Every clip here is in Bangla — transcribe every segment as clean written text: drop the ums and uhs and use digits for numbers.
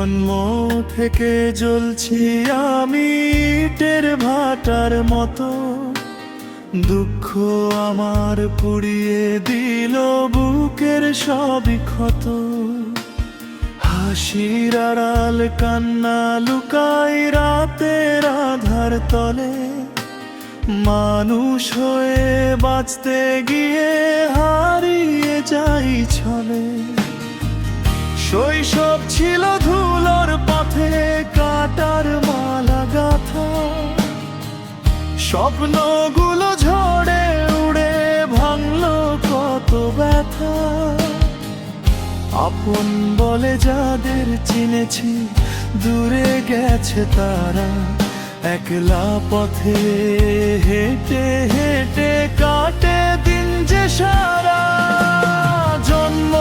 জন্ম থেকে জ্বলছি আমি ইটের ভাটার মতো, দুঃখ আমার পুড়িয়ে দিল বুকের সবই ক্ষত। হাসির আড়াল কান্না লুকাই রাতের আধার তলে, মানুষ হয়ে বাঁচতে গিয়ে হারিয়ে যাই ছলে। শৈশব ছিল ধুলোর পথে কাটার মালা গাথা, স্বপ্নগুলো ঝড়ে উড়ে ভাঙলো কত ব্যথা। আপন বলে যাদের চিনেছি দূরে গেছে তারা, একলা পথে হেঁটে হেঁটে কাটে দিন যে সারা। জন্ম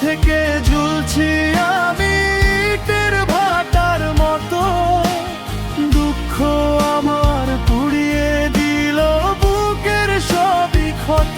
থেকে ঝুলছি আমি ইটের ভাটার মতো, দুঃখ আমার পুড়িয়ে দিল বুকের সবই ক্ষত।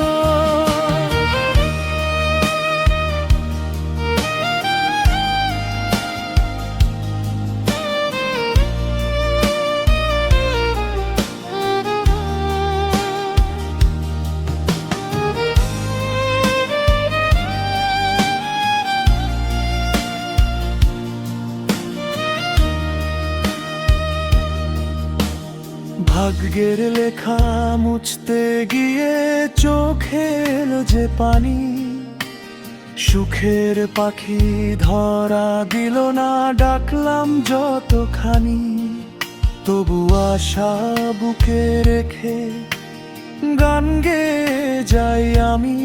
ভাগ্যের লেখা মুছতে গিয়ে চোখে এলো যে পানি, সুখের পাখি ধরা দিল না ডাকলাম যতখানি। তবু আশা বুকে রেখে গান গেয়ে যাই আমি,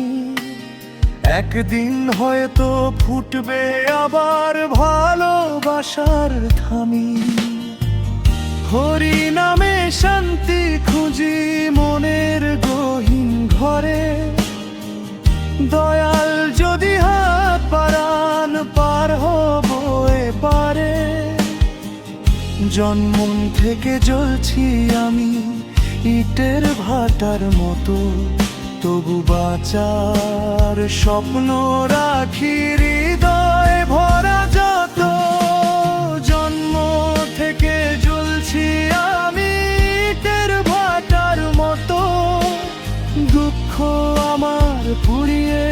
একদিন হয়তো ফুটবে আবার ভালোবাসার থামি। হরি নামে শান্তি খুঁজি মনের গহীন ঘরে, দয়াল যদি হাত বাড়ান পার হব এপারে। জন্ম থেকে জ্বলছি আমি ইটের ভাটার মতো, তবু বাঁচার স্বপ্ন রাখি হৃদয় ভরা যত। জন্ম থেকে জ্বলছি আমি ইটের ভাটার মতো, দুঃখ আমার পুড়িয়ে